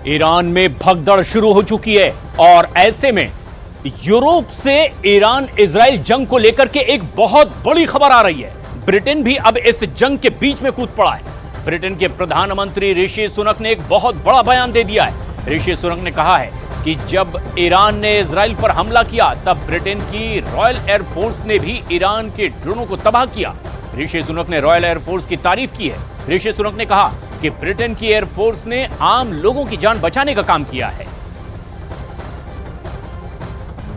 Iran में भगदड़ शुरू हो चुकी है और ऐसे में यूरोप से ईरान इजराइल जंग को लेकर के एक बहुत बड़ी खबर आ रही है। ब्रिटेन भी अब इस जंग के बीच में कूद पड़ा है। ब्रिटेन के प्रधानमंत्री ऋषि सुनक ने एक बहुत बड़ा बयान दे दिया है। ऋषि सुनक ने कहा है कि जब ईरान ने इजराइल पर हमला किया तब ब्रिटेन की रॉयल एयरफोर्स ने भी ईरान के ड्रोनों को तबाह किया। ऋषि सुनक ने रॉयल एयरफोर्स की तारीफ की है। ऋषि सुनक ने कहा कि ब्रिटेन की एयरफोर्स ने आम लोगों की जान बचाने का काम किया है।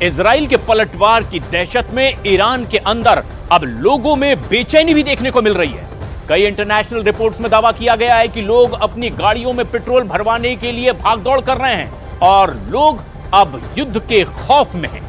इजराइल के पलटवार की दहशत में ईरान के अंदर अब लोगों में बेचैनी भी देखने को मिल रही है। कई इंटरनेशनल रिपोर्ट्स में दावा किया गया है कि लोग अपनी गाड़ियों में पेट्रोल भरवाने के लिए भागदौड़ कर रहे हैं और लोग अब युद्ध के खौफ में हैं।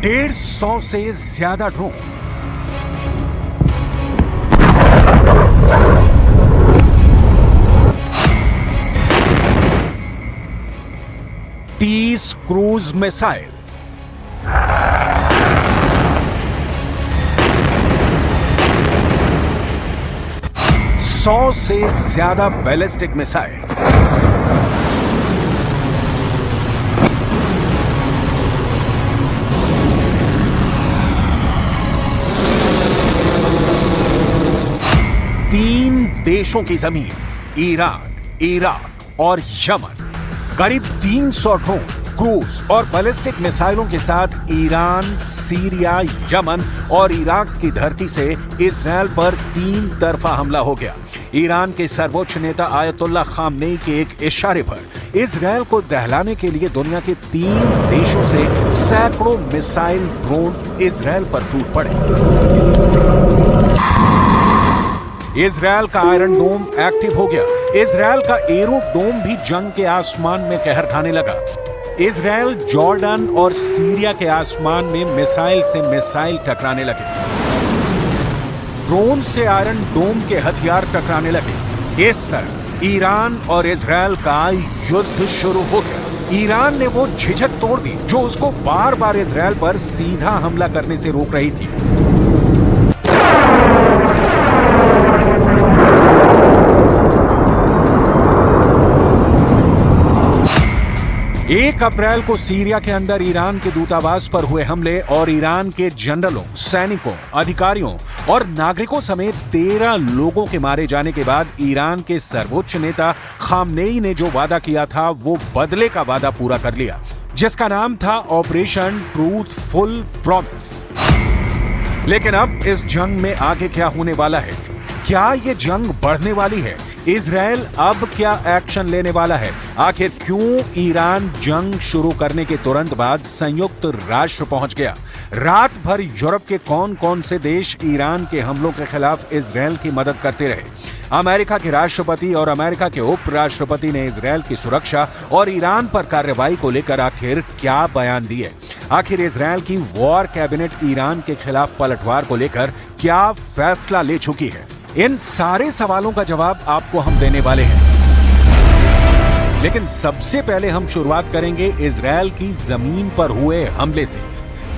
डेढ़ 100 से ज्यादा ड्रोन, तीस क्रूज मिसाइल, 100 से ज्यादा बैलिस्टिक मिसाइल, 3 देशों की जमीन, ईरान, इराक और यमन, करीब 300 ड्रोन, क्रूज और बैलिस्टिक मिसाइलों के साथ ईरान, सीरिया, यमन और इराक की धरती से इजराइल पर 3 तरफा हमला हो गया। ईरान के सर्वोच्च नेता आयतुल्लाह खामनेई के एक इशारे पर इजराइल को दहलाने के लिए दुनिया के 3 देशों से सैकड़ों मिसाइल ड्रोन इजराइल पर टूट पड़े। इजराइल का आयरन डोम एक्टिव हो गया। इजराइल का एरो डोम भी जंग के आसमान में कहर खाने लगा। इजराइल, जॉर्डन और सीरिया के आसमान में मिसाइल से मिसाइल टकराने लगे। ड्रोन से आयरन डोम के हथियार टकराने लगे। इस तरह ईरान और इजराइल का युद्ध शुरू हो गया। ईरान ने वो झिझक तोड़ दी जो उसको बार बार इजराइल पर सीधा हमला करने से रोक रही थी। 1 अप्रैल को सीरिया के अंदर ईरान के दूतावास पर हुए हमले और ईरान के जनरलों, सैनिकों, अधिकारियों और नागरिकों समेत 13 लोगों के मारे जाने के बाद ईरान के सर्वोच्च नेता खामनेई ने जो वादा किया था वो बदले का वादा पूरा कर लिया, जिसका नाम था ऑपरेशन ट्रूथफुल प्रॉमिस। लेकिन अब इस जंग में आगे क्या होने वाला है? क्या ये जंग बढ़ने वाली है? इजराइल अब क्या एक्शन लेने वाला है? आखिर क्यों ईरान जंग शुरू करने के तुरंत बाद संयुक्त राष्ट्र पहुंच गया? रात भर यूरोप के कौन कौन से देश ईरान के हमलों के खिलाफ इजराइल की मदद करते रहे? अमेरिका के राष्ट्रपति और अमेरिका के उपराष्ट्रपति ने इजराइल की सुरक्षा और ईरान पर कार्रवाई को लेकर आखिर क्या बयान दिए? आखिर इजराइल की वॉर कैबिनेट ईरान के खिलाफ पलटवार को लेकर क्या फैसला ले चुकी है? इन सारे सवालों का जवाब आपको हम देने वाले हैं। लेकिन सबसे पहले हम शुरुआत करेंगे इजराइल की जमीन पर हुए हमले से।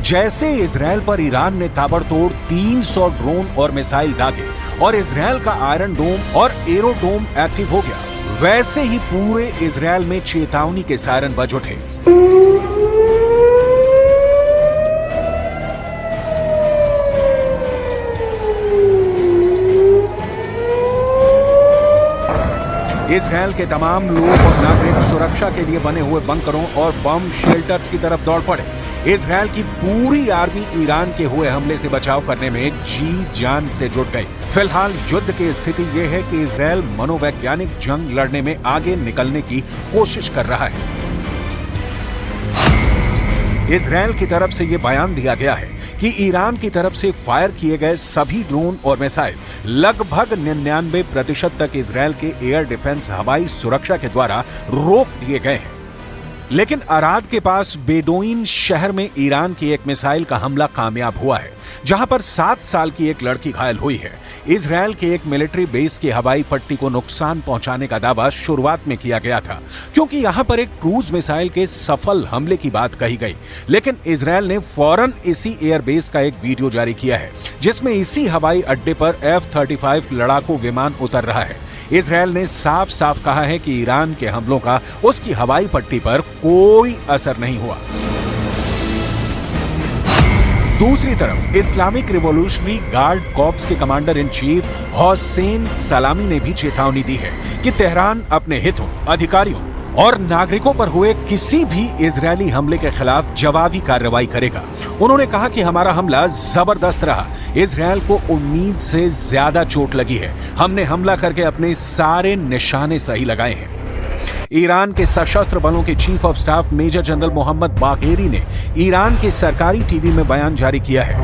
जैसे इजराइल पर ईरान ने ताबड़तोड़ 300 ड्रोन और मिसाइल दागे और इजराइल का आयरन डोम और एरो डोम एक्टिव हो गया, वैसे ही पूरे इजराइल में चेतावनी के सायरन बज उठे। इजराइल के तमाम लोग और नागरिक सुरक्षा के लिए बने हुए बंकरों और बम शेल्टर्स की तरफ दौड़ पड़े। इजराइल की पूरी आर्मी ईरान के हुए हमले से बचाव करने में जी जान से जुट गई। फिलहाल युद्ध की स्थिति यह है कि इजराइल मनोवैज्ञानिक जंग लड़ने में आगे निकलने की कोशिश कर रहा है। इजराइल की तरफ से यह बयान दिया गया है कि ईरान की तरफ से फायर किए गए सभी ड्रोन और मिसाइल लगभग 99% तक इजराइल के एयर डिफेंस हवाई सुरक्षा के द्वारा रोक दिए गए हैं। लेकिन अराद के पास बेडोइन शहर में ईरान की एक मिसाइल का हमला कामयाब हुआ है, जहां पर 7 साल की एक लड़की घायल हुई है। इजरायल के एक मिलिट्री बेस की हवाई पट्टी को नुकसान पहुंचाने का दावा शुरुआत में किया गया था, क्योंकि यहां पर एक क्रूज मिसाइल के सफल हमले की बात कही गई। लेकिन इजरायल ने फौरन इसी एयरबेस का एक वीडियो जारी किया है, जिसमें इसी हवाई अड्डे पर F-35 लड़ाकू विमान उतर रहा है। इजरायल ने साफ साफ कहा है कि ईरान के हमलों का उसकी हवाई पट्टी पर कोई असर नहीं हुआ। दूसरी तरफ इस्लामिक रिवॉल्यूशनरी गार्ड कॉर्प्स के कमांडर इन चीफ हुसैन सलामी ने भी चेतावनी दी है कि तेहरान अपने हितों, अधिकारियों और नागरिकों पर हुए किसी भी इजरायली हमले के खिलाफ जवाबी कार्रवाई करेगा। उन्होंने कहा कि हमारा हमला जबरदस्त रहा, इजरायल को उम्मीद से ज्यादा चोट लगी है, हमने हमला करके अपने सारे निशाने सही लगाए हैं। ईरान के सशस्त्र बलों के chief of staff major general Mohammad Bagheri ने ईरान के सरकारी टीवी में बयान जारी किया है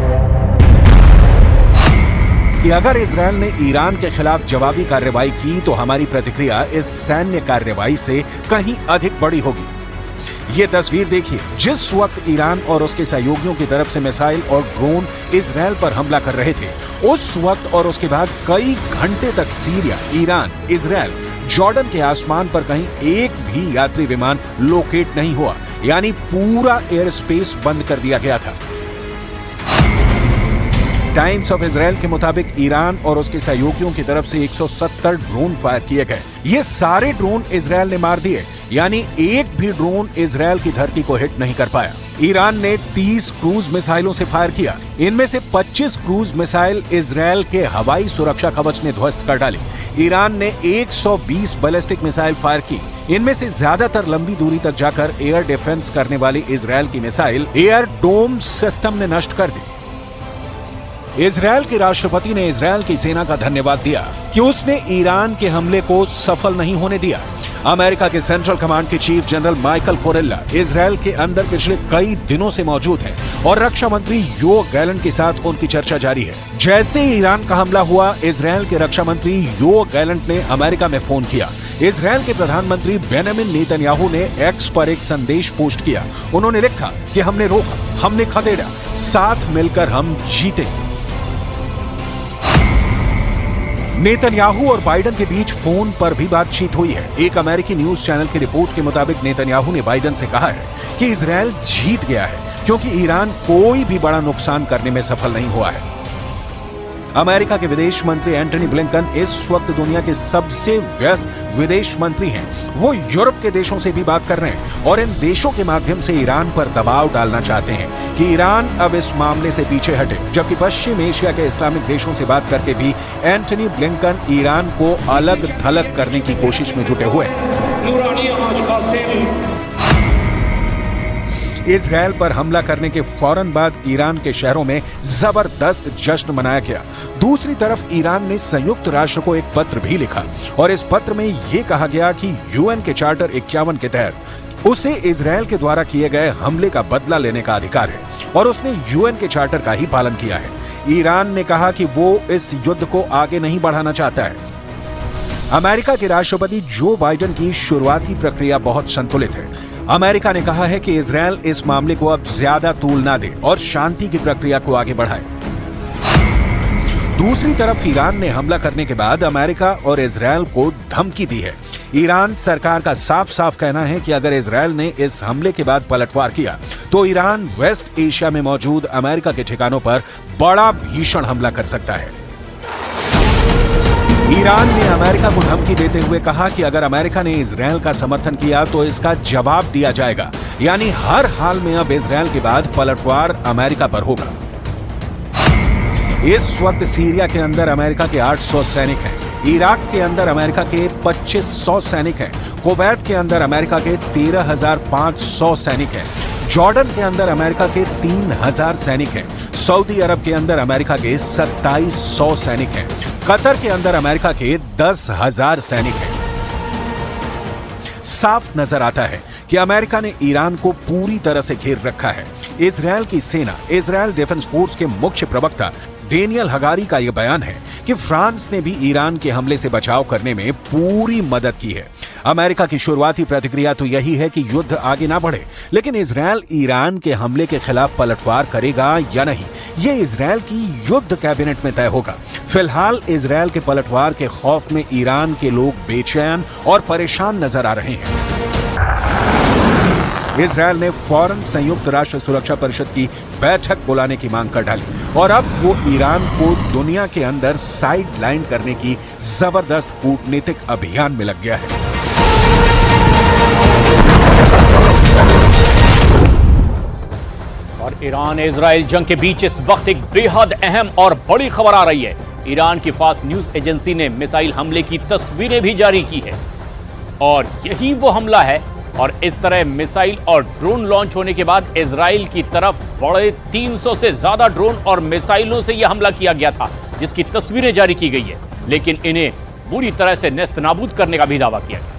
कि अगर इजरायल ने ईरान के खिलाफ जवाबी कार्रवाई की तो हमारी प्रतिक्रिया इस सैन्य कार्रवाई से कहीं अधिक बड़ी होगी। ये तस्वीर देखिए, जिस वक्त ईरान और उसके सहयोगियों की तरफ से मिसाइल और ड्रोन इजरायल पर हमला कर रहे थे, उस वक्त और उसके बाद कई घंटे तक सीरिया, ईरान, इजरायल, जॉर्डन के आसमान पर कहीं एक भी यात्री विमान लोकेट नहीं हुआ, यानी पूरा एयर स्पेस बंद कर दिया गया था। टाइम्स ऑफ इजरायल के मुताबिक ईरान और उसके सहयोगियों की तरफ से 170 ड्रोन फायर किए गए। ये सारे ड्रोन इजरायल ने मार दिए, यानी एक भी ड्रोन इजरायल की धरती को हिट नहीं कर पाया। ईरान ने 30 क्रूज मिसाइलों से फायर किया, इनमें से 25 क्रूज मिसाइल इजरायल के हवाई सुरक्षा कवच ने ध्वस्त कर डाली। ईरान ने 120 बैलिस्टिक मिसाइल फायर की, इनमें से ज्यादातर लंबी दूरी तक जाकर एयर डिफेंस करने वाली इजरायल की मिसाइल एयर डोम सिस्टम ने नष्ट कर दी। इजरायल के राष्ट्रपति ने इजरायल की सेना का धन्यवाद दिया कि उसने ईरान के हमले को सफल नहीं होने दिया। अमेरिका के सेंट्रल कमांड के चीफ जनरल माइकल कोरेल्ला इजरायल के अंदर पिछले कई दिनों से मौजूद हैं और रक्षा मंत्री योव गैलेंट के साथ उनकी चर्चा जारी है। जैसे ही ईरान का हमला हुआ, इजरायल के रक्षा मंत्री योव गैलेंट ने अमेरिका में फोन किया। इजरायल के प्रधानमंत्री बेंजामिन नेतन्याहू ने एक्स पर एक संदेश पोस्ट किया। उन्होंने लिखा कि हमने रोका, हमने खदेड़ा, साथ मिलकर हम जीते। नेतन्याहू और बाइडेन के बीच फोन पर भी बातचीत हुई है। एक अमेरिकी न्यूज चैनल की रिपोर्ट के मुताबिक नेतन्याहू ने बाइडेन से कहा है कि इजरायल जीत गया है, क्योंकि ईरान कोई भी बड़ा नुकसान करने में सफल नहीं हुआ है। अमेरिका के विदेश मंत्री एंटनी ब्लिंकन इस वक्त दुनिया के सबसे व्यस्त विदेश मंत्री हैं। वो यूरोप के देशों से भी बात कर रहे हैं और इन देशों के माध्यम से ईरान पर दबाव डालना चाहते हैं कि ईरान अब इस मामले से पीछे हटे। जबकि पश्चिम एशिया के इस्लामिक देशों से बात करके भी एंटनी ब्लिंकन ईरान को अलग थलग करने की कोशिश में जुटे हुए हैं। इजरायल पर हमला करने के फौरन बाद ईरान के शहरों में जबरदस्त जश्न मनाया गया। दूसरी तरफ ईरान ने संयुक्त राष्ट्र को एक पत्र भी लिखा और इस पत्र में यह कहा गया कि यूएन के चार्टर 51 के तहत उसे इजरायल के द्वारा किए गए हमले का बदला लेने का अधिकार है और उसने यूएन के चार्टर का ही पालन किया है। ईरान ने कहा कि वो इस युद्ध को आगे नहीं बढ़ाना चाहता है। अमेरिका के राष्ट्रपति जो बाइडेन की शुरुआती प्रक्रिया बहुत संतुलित है। अमेरिका ने कहा है कि इजरायल इस मामले को अब ज्यादा तूल ना दे और शांति की प्रक्रिया को आगे बढ़ाए। दूसरी तरफ ईरान ने हमला करने के बाद अमेरिका और इजरायल को धमकी दी है। ईरान सरकार का साफ साफ कहना है कि अगर इजरायल ने इस हमले के बाद पलटवार किया तो ईरान वेस्ट एशिया में मौजूद अमेरिका के ठिकानों पर बड़ा भीषण हमला कर सकता है। ईरान ने अमेरिका को धमकी देते हुए कहा कि अगर अमेरिका ने इजरायल का समर्थन किया तो इसका जवाब दिया जाएगा, यानी हर हाल में अब इजरायल के बाद पलटवार अमेरिका पर होगा। इस वक्त सीरिया के अंदर अमेरिका के 800 सैनिक हैं, इराक के अंदर अमेरिका के 2500 सैनिक हैं, कुवैत के अंदर अमेरिका के 13,500 सैनिक हैं, जॉर्डन के अंदर अमेरिका के 3,000 सैनिक हैं, सऊदी अरब के अंदर अमेरिका के 2700 सैनिक हैं, कतर के अंदर अमेरिका के 10,000 सैनिक हैं। साफ नजर आता है कि अमेरिका ने ईरान को पूरी तरह से घेर रखा है। इजरायल की सेना, इजरायल डिफेंस फोर्स के मुख्य प्रवक्ता डेनियल हगारी का यह बयान है कि फ्रांस ने भी ईरान के हमले से बचाव करने में पूरी मदद की है। अमेरिका की शुरुआती प्रतिक्रिया तो यही है कि युद्ध आगे ना बढ़े, लेकिन इजरायल ईरान के हमले के खिलाफ पलटवार करेगा या नहीं, ये इजरायल की युद्ध कैबिनेट में तय होगा। फिलहाल इजरायल के पलटवार के खौफ में ईरान के लोग बेचैन और परेशान नजर आ रहे हैं। इजरायल ने फौरन संयुक्त राष्ट्र सुरक्षा परिषद की बैठक बुलाने की मांग कर डाली और अब वो ईरान को दुनिया के अंदर साइड लाइन करने की जबरदस्त कूटनीतिक अभियान में लग गया है। और ईरान इजराइल जंग के बीच इस वक्त एक बेहद अहम और बड़ी खबर आ रही है। ईरान की फास्ट न्यूज एजेंसी ने मिसाइल हमले की तस्वीरें भी जारी की है और यही वो हमला है। और इस तरह मिसाइल और ड्रोन लॉन्च होने के बाद इजराइल की तरफ बड़े 300 से ज्यादा ड्रोन और मिसाइलों से यह हमला किया गया था, जिसकी तस्वीरें जारी की गई है, लेकिन इन्हें बुरी तरह से नेस्तनाबूद करने का भी दावा किया गया।